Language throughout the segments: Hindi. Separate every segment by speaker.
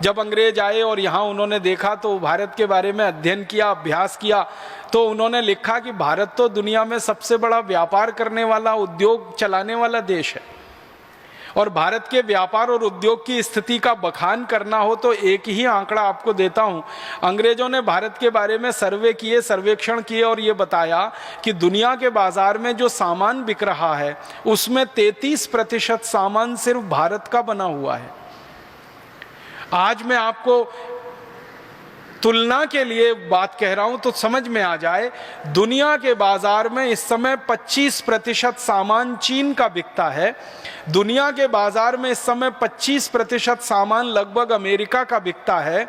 Speaker 1: जब अंग्रेज आए और यहाँ उन्होंने देखा तो भारत के बारे में अध्ययन किया, अभ्यास किया, तो उन्होंने लिखा कि भारत तो दुनिया में सबसे बड़ा व्यापार करने वाला, उद्योग चलाने वाला देश है, और भारत के व्यापार और उद्योग की स्थिति का बखान करना हो तो एक ही आंकड़ा आपको देता हूं। अंग्रेजों ने भारत के बारे में सर्वे किए, सर्वेक्षण किए और ये बताया कि दुनिया के बाजार में जो सामान बिक रहा है उसमें 33% सामान सिर्फ भारत का बना हुआ है। आज मैं आपको तुलना के लिए बात कह रहा हूं तो समझ में आ जाए, दुनिया के बाजार में इस समय 25% सामान चीन का बिकता है। दुनिया के बाजार में इस समय 25% सामान लगभग अमेरिका का बिकता है।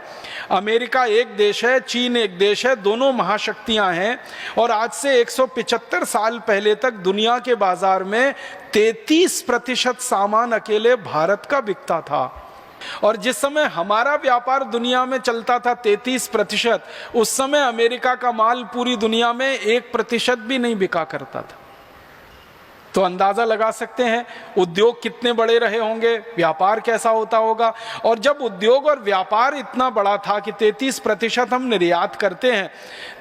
Speaker 1: अमेरिका एक देश है, चीन एक देश है, दोनों महाशक्तियां हैं। और आज से 175 साल पहले तक दुनिया के बाजार में 33% सामान अकेले भारत का बिकता था। और जिस समय हमारा व्यापार दुनिया में चलता था 33%, उस समय अमेरिका का माल पूरी दुनिया में 1% भी नहीं बिका करता था। तो अंदाजा लगा सकते हैं उद्योग कितने बड़े रहे होंगे, व्यापार कैसा होता होगा। और जब उद्योग और व्यापार इतना बड़ा था कि 33% हम निर्यात करते हैं,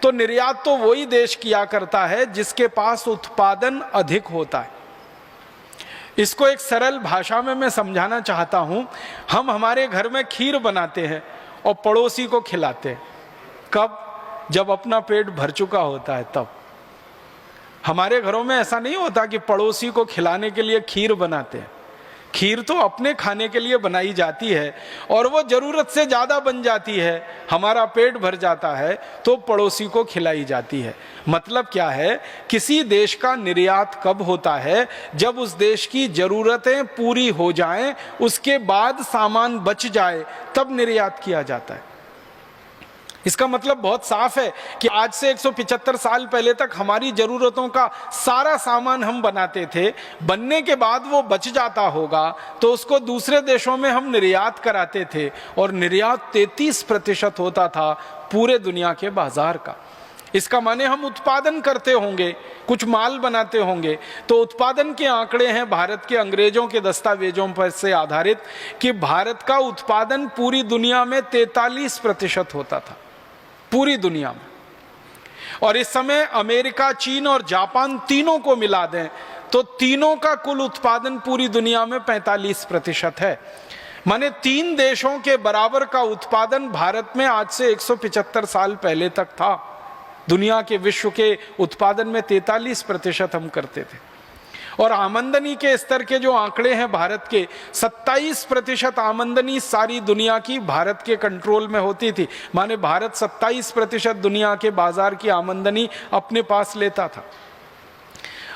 Speaker 1: तो निर्यात तो वही देश किया करता है जिसके पास उत्पादन अधिक होता है। इसको एक सरल भाषा में मैं समझाना चाहता हूं। हम हमारे घर में खीर बनाते हैं और पड़ोसी को खिलाते हैं। कब? जब अपना पेट भर चुका होता है तब। हमारे घरों में ऐसा नहीं होता कि पड़ोसी को खिलाने के लिए खीर बनाते हैं। खीर तो अपने खाने के लिए बनाई जाती है और वो जरूरत से ज्यादा बन जाती है, हमारा पेट भर जाता है तो पड़ोसी को खिलाई जाती है। मतलब क्या है, किसी देश का निर्यात कब होता है? जब उस देश की जरूरतें पूरी हो जाएं, उसके बाद सामान बच जाए, तब निर्यात किया जाता है। इसका मतलब बहुत साफ है कि आज से 175 साल पहले तक हमारी जरूरतों का सारा सामान हम बनाते थे, बनने के बाद वो बच जाता होगा तो उसको दूसरे देशों में हम निर्यात कराते थे, और निर्यात 33% होता था पूरे दुनिया के बाजार का। इसका माने हम उत्पादन करते होंगे, कुछ माल बनाते होंगे। तो उत्पादन के आंकड़े हैं भारत के अंग्रेजों के दस्तावेजों पर से आधारित कि भारत का उत्पादन पूरी दुनिया में 43% होता था, पूरी दुनिया में। और इस समय अमेरिका, चीन और जापान तीनों को मिला दें तो तीनों का कुल उत्पादन पूरी दुनिया में 45% है। माने 3 देशों के बराबर का उत्पादन भारत में आज से 175 साल पहले तक था। दुनिया के विश्व के उत्पादन में 43% हम करते थे। और आमदनी के स्तर के जो आंकड़े हैं भारत के, 27% आमदनी सारी दुनिया की भारत के कंट्रोल में होती थी। माने भारत 27% दुनिया के बाजार की आमदनी अपने पास लेता था।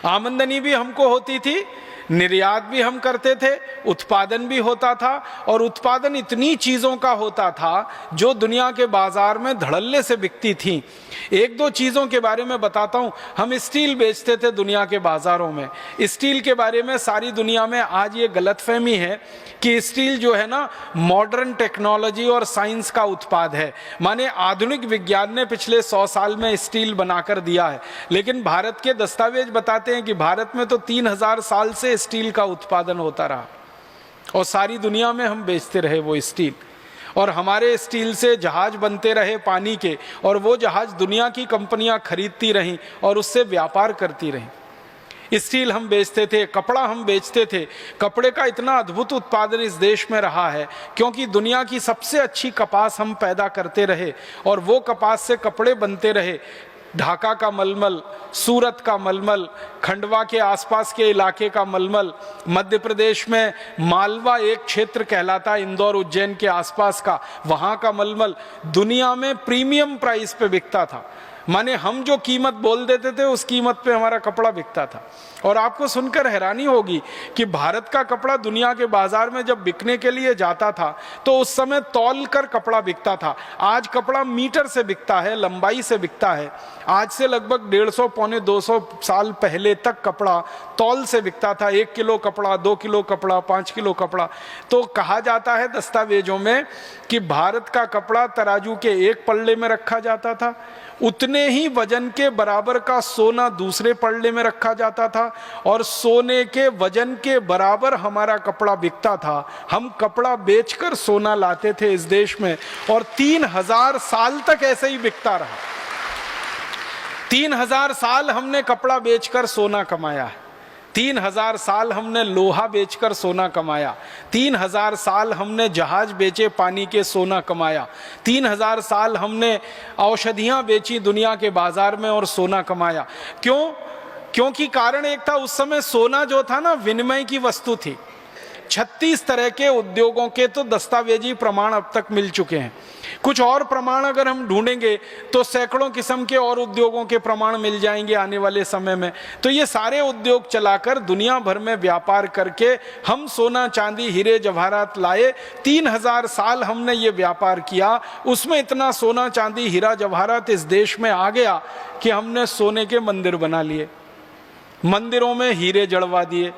Speaker 1: आमदनी भी हमको होती थी, निर्यात भी हम करते थे, उत्पादन भी होता था। और उत्पादन इतनी चीज़ों का होता था जो दुनिया के बाजार में धड़ल्ले से बिकती थी। एक दो चीज़ों के बारे में बताता हूँ। हम स्टील बेचते थे दुनिया के बाजारों में। स्टील के बारे में सारी दुनिया में आज ये गलतफहमी है कि स्टील जो है ना, मॉडर्न टेक्नोलॉजी और साइंस का उत्पाद है। माने आधुनिक विज्ञान ने पिछले 100 साल में स्टील बनाकर दिया है। लेकिन भारत के दस्तावेज बताते हैं कि भारत में तो 3000 साल से स्टील का उत्पादन होता रहा और सारी दुनिया में हम बेचते रहे वो स्टील। और हमारे स्टील से जहाज बनते रहे पानी के, और वो जहाज दुनिया की कंपनियां खरीदती रहीं और उससे व्यापार करती रहीं। स्टील हम बेचते थे, कपड़ा हम बेचते थे। कपड़े का इतना अद्भुत उत्पादन इस देश में रहा है क्योंकि दुनिया की सबसे अच्छी कपास हम पैदा करते रहे और वो कपास से कपड़े बनते रहे। ढाका का मलमल, सूरत का मलमल, खंडवा के आसपास के इलाके का मलमल, मध्य प्रदेश में मालवा एक क्षेत्र कहलाता है, इंदौर उज्जैन के आसपास का, वहाँ का मलमल दुनिया में प्रीमियम प्राइस पे बिकता था। माने हम जो कीमत बोल देते थे उस कीमत पे हमारा कपड़ा बिकता था। और आपको सुनकर हैरानी होगी कि भारत का कपड़ा दुनिया के बाजार में जब बिकने के लिए जाता था तो उस समय तौल कर कपड़ा बिकता था। आज कपड़ा मीटर से बिकता है, लंबाई से बिकता है। आज से लगभग 150 पौने 200 साल पहले तक कपड़ा तौल से बिकता था। 1 किलो कपड़ा, 2 किलो कपड़ा, 5 किलो कपड़ा। तो कहा जाता है दस्तावेजों में कि भारत का कपड़ा तराजू के एक पल्ले में रखा जाता था, उतने ही वजन के बराबर का सोना दूसरे पल्ले में रखा जाता था और सोने के वजन के बराबर हमारा कपड़ा बिकता था। हम कपड़ा बेचकर सोना लाते थे इस देश में और 3000 साल तक ऐसे ही बिकता रहा। 3000 साल हमने कपड़ा बेचकर सोना कमाया है। 3000 साल हमने लोहा बेचकर सोना कमाया। 3000 साल हमने जहाज बेचे पानी के सोना कमाया। 3000 साल हमने औषधियां बेची दुनिया के बाजार में और सोना कमाया। क्यों? क्योंकि कारण एक था, उस समय सोना जो था ना विनिमय की वस्तु थी। 36 तरह के उद्योगों के तो दस्तावेजी प्रमाण अब तक मिल चुके हैं। कुछ और प्रमाण अगर हम ढूंढेंगे तो सैकड़ों किस्म के और उद्योगों के प्रमाण मिल जाएंगे आने वाले समय में। तो ये सारे उद्योग चलाकर दुनिया भर में व्यापार करके हम सोना चांदी हीरे जवाहरात लाए। 3000 साल हमने ये व्यापार किया, उसमें इतना सोना चांदी हीरा जवाहरात इस देश में आ गया कि हमने सोने के मंदिर बना लिए, मंदिरों में हीरे जड़वा दिए,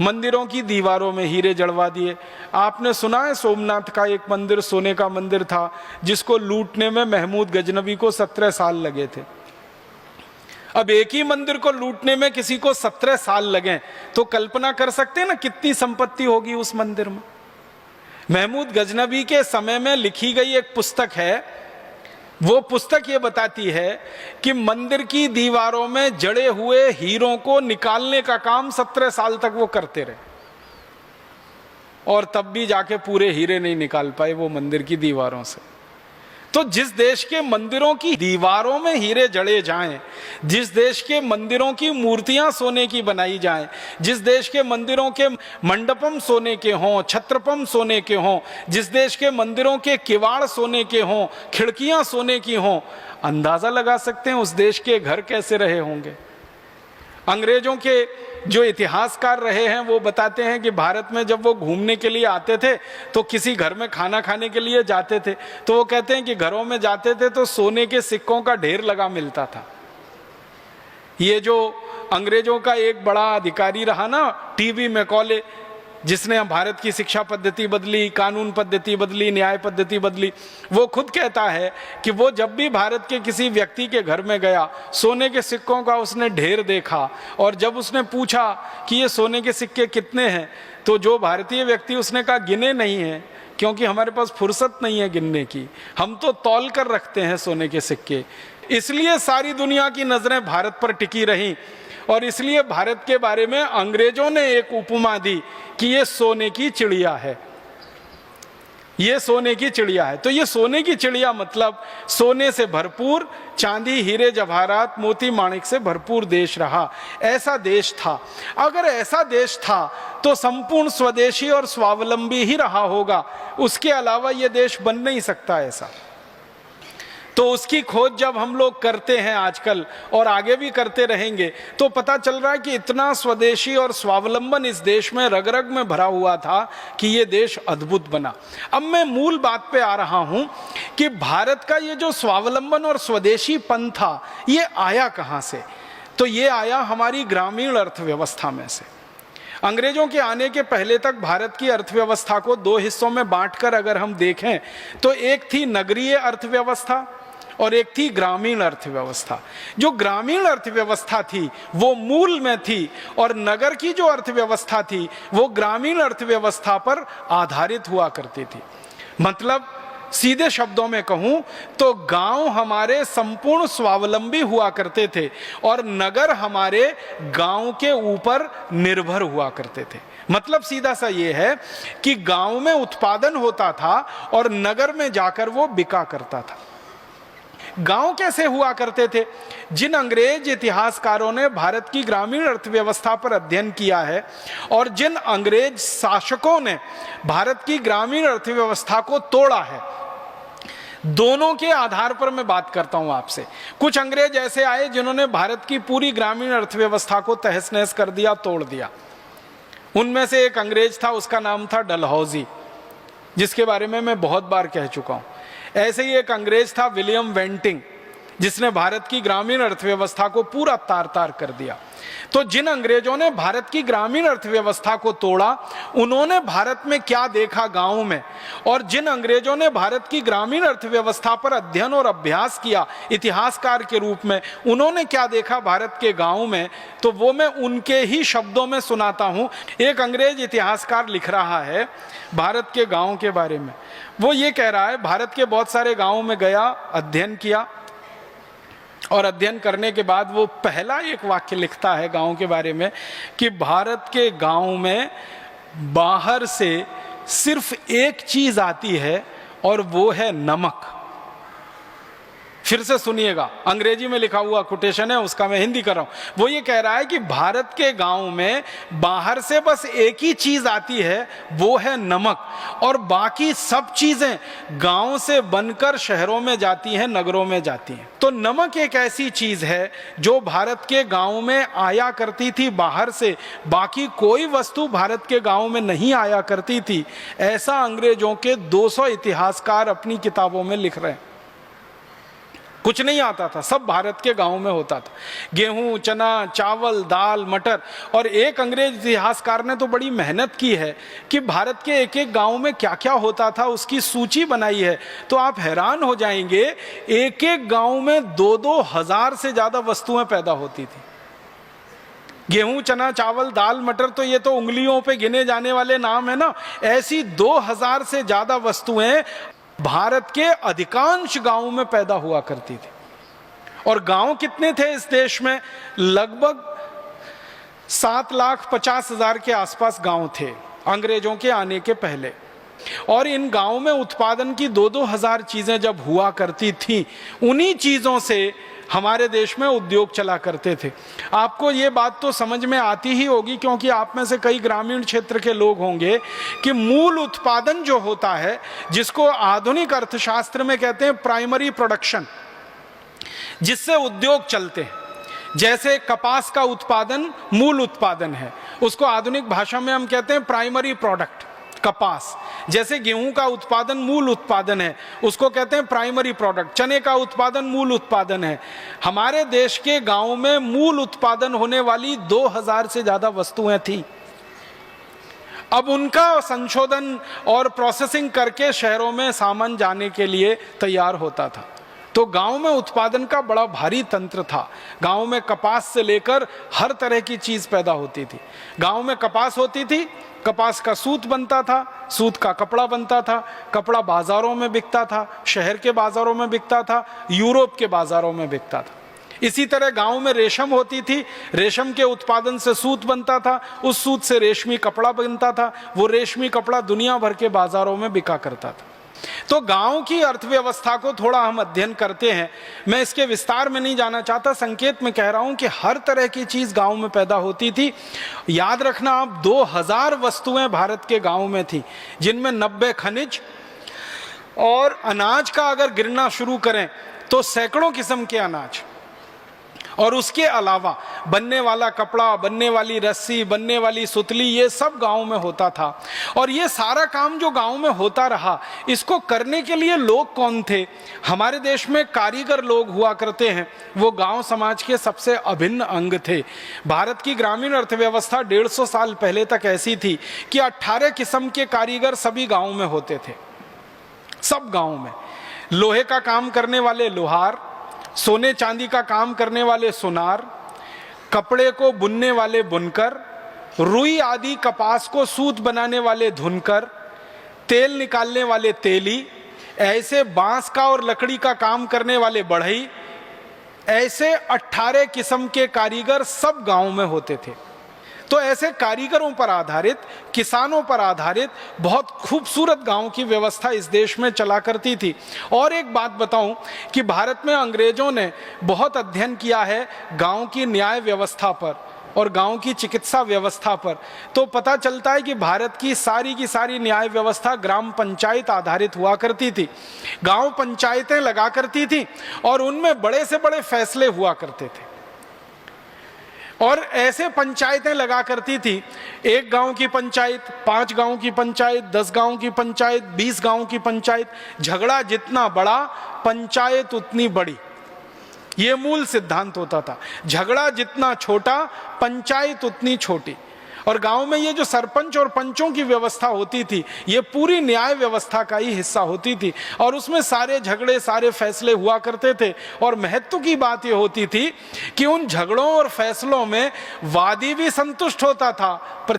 Speaker 1: मंदिरों की दीवारों में हीरे जड़वा दिए। आपने सुना है सोमनाथ का एक मंदिर सोने का मंदिर था जिसको लूटने में महमूद गजनवी को 17 साल लगे थे। अब एक ही मंदिर को लूटने में किसी को 17 साल लगे तो कल्पना कर सकते हैं ना कितनी संपत्ति होगी उस मंदिर में। महमूद गजनवी के समय में लिखी गई एक पुस्तक है, वो पुस्तक ये बताती है कि मंदिर की दीवारों में जड़े हुए हीरों को निकालने का काम 17 साल तक वो करते रहे और तब भी जाके पूरे हीरे नहीं निकाल पाए वो मंदिर की दीवारों से। तो जिस देश के मंदिरों की दीवारों में हीरे जड़े जाएं, जिस देश के मंदिरों की मूर्तियां सोने की बनाई जाएं, जिस देश के मंदिरों के मंडपम सोने के हों, छत्रपम सोने के हों, जिस देश के मंदिरों के किवाड़ सोने के हों, खिड़कियां सोने की हों, अंदाजा लगा सकते हैं उस देश के घर कैसे रहे होंगे। अंग्रेजों के जो इतिहासकार रहे हैं वो बताते हैं कि भारत में जब वो घूमने के लिए आते थे तो किसी घर में खाना खाने के लिए जाते थे तो वो कहते हैं कि घरों में जाते थे तो सोने के सिक्कों का ढेर लगा मिलता था। ये जो अंग्रेजों का एक बड़ा अधिकारी रहा ना टीवी मैकॉले, जिसने भारत की शिक्षा पद्धति बदली, कानून पद्धति बदली, न्याय पद्धति बदली, वो खुद कहता है कि वो जब भी भारत के किसी व्यक्ति के घर में गया सोने के सिक्कों का उसने ढेर देखा और जब उसने पूछा कि ये सोने के सिक्के कितने हैं तो जो भारतीय व्यक्ति उसने कहा गिने नहीं है क्योंकि हमारे पास फुर्सत नहीं है गिनने की, हम तो तौल कर रखते हैं सोने के सिक्के। इसलिए सारी दुनिया की नजरें भारत पर टिकी रहीं और इसलिए भारत के बारे में अंग्रेजों ने एक उपमा दी कि ये सोने की चिड़िया है, ये सोने की चिड़िया है। तो ये सोने की चिड़िया मतलब सोने से भरपूर, चांदी हीरे जवाहरात मोती माणिक से भरपूर देश रहा। ऐसा देश था। अगर ऐसा देश था तो संपूर्ण स्वदेशी और स्वावलंबी ही रहा होगा, उसके अलावा ये देश बन नहीं सकता ऐसा। तो उसकी खोज जब हम लोग करते हैं आजकल और आगे भी करते रहेंगे तो पता चल रहा है कि इतना स्वदेशी और स्वावलंबन इस देश में रग रग में भरा हुआ था कि ये देश अद्भुत बना। अब मैं मूल बात पे आ रहा हूं कि भारत का ये जो स्वावलंबन और स्वदेशीपन था ये आया कहां से? तो ये आया हमारी ग्रामीण अर्थव्यवस्था में से। अंग्रेजों के आने के पहले तक भारत की अर्थव्यवस्था को दो हिस्सों में बांटकर अगर हम देखें तो एक थी नगरीय अर्थव्यवस्था और एक थी ग्रामीण अर्थव्यवस्था। जो ग्रामीण अर्थव्यवस्था थी वो मूल में थी और नगर की जो अर्थव्यवस्था थी वो ग्रामीण अर्थव्यवस्था पर आधारित हुआ करती थी। मतलब सीधे शब्दों में कहूं तो गांव हमारे संपूर्ण स्वावलंबी हुआ करते थे और नगर हमारे गांव के ऊपर निर्भर हुआ करते थे। मतलब सीधा सा ये है कि गांव में उत्पादन होता था और नगर में जाकर वो बिका करता था। गांव कैसे हुआ करते थे? जिन अंग्रेज इतिहासकारों ने भारत की ग्रामीण अर्थव्यवस्था पर अध्ययन किया है और जिन अंग्रेज शासकों ने भारत की ग्रामीण अर्थव्यवस्था को तोड़ा है, दोनों के आधार पर मैं बात करता हूं आपसे। कुछ अंग्रेज ऐसे आए जिन्होंने भारत की पूरी ग्रामीण अर्थव्यवस्था को तहस नहस कर दिया, तोड़ दिया। उनमें से एक अंग्रेज था, उसका नाम था डलहौजी, जिसके बारे में मैं बहुत बार कह चुका हूं। ऐसे ही एक अंग्रेज था विलियम वेंटिंग, जिसने भारत की ग्रामीण अर्थव्यवस्था को पूरा तार तार कर दिया। तो जिन अंग्रेजों ने भारत की ग्रामीण अर्थव्यवस्था को तोड़ा, उन्होंने भारत में क्या देखा गांव में, और जिन अंग्रेजों ने भारत की ग्रामीण अर्थव्यवस्था पर अध्ययन और अभ्यास किया इतिहासकार के रूप में, उन्होंने क्या देखा भारत के गांव में, तो वो मैं उनके ही शब्दों में सुनाता हूं। एक अंग्रेज इतिहासकार लिख रहा है भारत के गांव के बारे में। वो ये कह रहा है, भारत के बहुत सारे गांवों में गया, अध्ययन किया, और अध्ययन करने के बाद वो पहला एक वाक्य लिखता है गांव के बारे में कि भारत के गांव में बाहर से सिर्फ एक चीज आती है और वो है नमक। फिर से सुनिएगा, अंग्रेजी में लिखा हुआ कोटेशन है, उसका मैं हिंदी कर रहा हूं। वो ये कह रहा है कि भारत के गांव में बाहर से बस एक ही चीज आती है, वो है नमक, और बाकी सब चीजें गांव से बनकर शहरों में जाती हैं, नगरों में जाती हैं। तो नमक एक ऐसी चीज है जो भारत के गांव में आया करती थी बाहर से, बाकी कोई वस्तु भारत के गांव में नहीं आया करती थी। ऐसा अंग्रेजों के 200 इतिहासकार अपनी किताबों में लिख रहे हैं। कुछ नहीं आता था, सब भारत के गांव में होता था, गेहूं, चना, चावल, दाल, मटर। और एक अंग्रेज इतिहासकार ने तो बड़ी मेहनत की है कि भारत के एक एक गांव में क्या क्या होता था उसकी सूची बनाई है। तो आप हैरान हो जाएंगे, एक एक गांव में 2-2 हजार से ज्यादा वस्तुएं पैदा होती थी। गेहूं, चना, चावल, दाल, मटर, तो ये तो उंगलियों पे गिने जाने वाले नाम है ना। ऐसी 2000 से ज्यादा वस्तुएं भारत के अधिकांश गांवों में पैदा हुआ करती थी। और गांव कितने थे इस देश में? लगभग 7,50,000 के आसपास गांव थे अंग्रेजों के आने के पहले। और इन गांवों में उत्पादन की 2-2 हजार चीजें जब हुआ करती थी, उन्हीं चीजों से हमारे देश में उद्योग चला करते थे। आपको ये बात तो समझ में आती ही होगी, क्योंकि आप में से कई ग्रामीण क्षेत्र के लोग होंगे, कि मूल उत्पादन जो होता है, जिसको आधुनिक अर्थशास्त्र में कहते हैं प्राइमरी प्रोडक्शन, जिससे उद्योग चलते हैं, जैसे कपास का उत्पादन मूल उत्पादन है, उसको आधुनिक भाषा में हम कहते हैं प्राइमरी प्रोडक्ट कपास। जैसे गेहूं का उत्पादन मूल उत्पादन है, उसको कहते हैं प्राइमरी प्रोडक्ट। चने का उत्पादन मूल उत्पादन है। हमारे देश के गांव में मूल उत्पादन होने वाली 2000 से ज्यादा वस्तुएं थी। अब उनका संशोधन और प्रोसेसिंग करके शहरों में सामान जाने के लिए तैयार होता था। तो गांव में उत्पादन का बड़ा भारी तंत्र था। गांव में कपास से लेकर हर तरह की चीज पैदा होती थी। गांव में कपास होती थी, कपास का सूत बनता था, सूत का कपड़ा बनता था, कपड़ा बाजारों में बिकता था, शहर के बाजारों में बिकता था, यूरोप के बाजारों में बिकता था। इसी तरह गांव में रेशम होती थी, रेशम के उत्पादन से सूत बनता था, उस सूत से रेशमी कपड़ा बनता था, वो रेशमी कपड़ा दुनिया भर के बाजारों में बिका करता था। तो गांव की अर्थव्यवस्था को थोड़ा हम अध्ययन करते हैं। मैं इसके विस्तार में नहीं जाना चाहता, संकेत में कह रहा हूं कि हर तरह की चीज गांव में पैदा होती थी। याद रखना आप, 2000 वस्तुएं भारत के गांव में थी, जिनमें 90 खनिज और अनाज का अगर गिनना शुरू करें तो सैकड़ों किस्म के अनाज, और उसके अलावा बनने वाला कपड़ा, बनने वाली रस्सी, बनने वाली सुतली, ये सब गांव में होता था। और ये सारा काम जो गांव में होता रहा, इसको करने के लिए लोग कौन थे? हमारे देश में कारीगर लोग हुआ करते हैं, वो गांव समाज के सबसे अभिन्न अंग थे। भारत की ग्रामीण अर्थव्यवस्था 150 साल पहले तक ऐसी थी कि 18 किस्म के कारीगर सभी गाँव में होते थे। सब गाँव में लोहे का काम करने वाले लोहार, सोने चांदी का काम करने वाले सुनार, कपड़े को बुनने वाले बुनकर, रुई आदि कपास को सूत बनाने वाले धुनकर, तेल निकालने वाले तेली, ऐसे बांस का और लकड़ी का काम करने वाले बढ़ई, ऐसे 18 किस्म के कारीगर सब गांव में होते थे। तो ऐसे कारीगरों पर आधारित, किसानों पर आधारित बहुत खूबसूरत गांव की व्यवस्था इस देश में चला करती थी। और एक बात बताऊं कि भारत में अंग्रेजों ने बहुत अध्ययन किया है गांव की न्याय व्यवस्था पर और गांव की चिकित्सा व्यवस्था पर। तो पता चलता है कि भारत की सारी न्याय व्यवस्था ग्राम पंचायत आधारित हुआ करती थी। गांव पंचायतें लगा करती थी और उनमें बड़े से बड़े फैसले हुआ करते थे। और ऐसे पंचायतें लगा करती थी, 1 गांव की पंचायत, 5 गांव की पंचायत, 10 गांव की पंचायत, 20 गांव की पंचायत। झगड़ा जितना बड़ा, पंचायत उतनी बड़ी। ये मूल सिद्धांत होता था। झगड़ा जितना छोटा, पंचायत उतनी छोटी। और गांव में ये जो सरपंच और पंचों की व्यवस्था होती थी, ये पूरी न्याय व्यवस्था का ही हिस्सा होती थी, और उसमें सारे झगड़े, सारे फैसले हुआ करते थे। और महत्व की बात ये होती थी कि उन झगड़ों और फैसलों में वादी भी संतुष्ट होता था,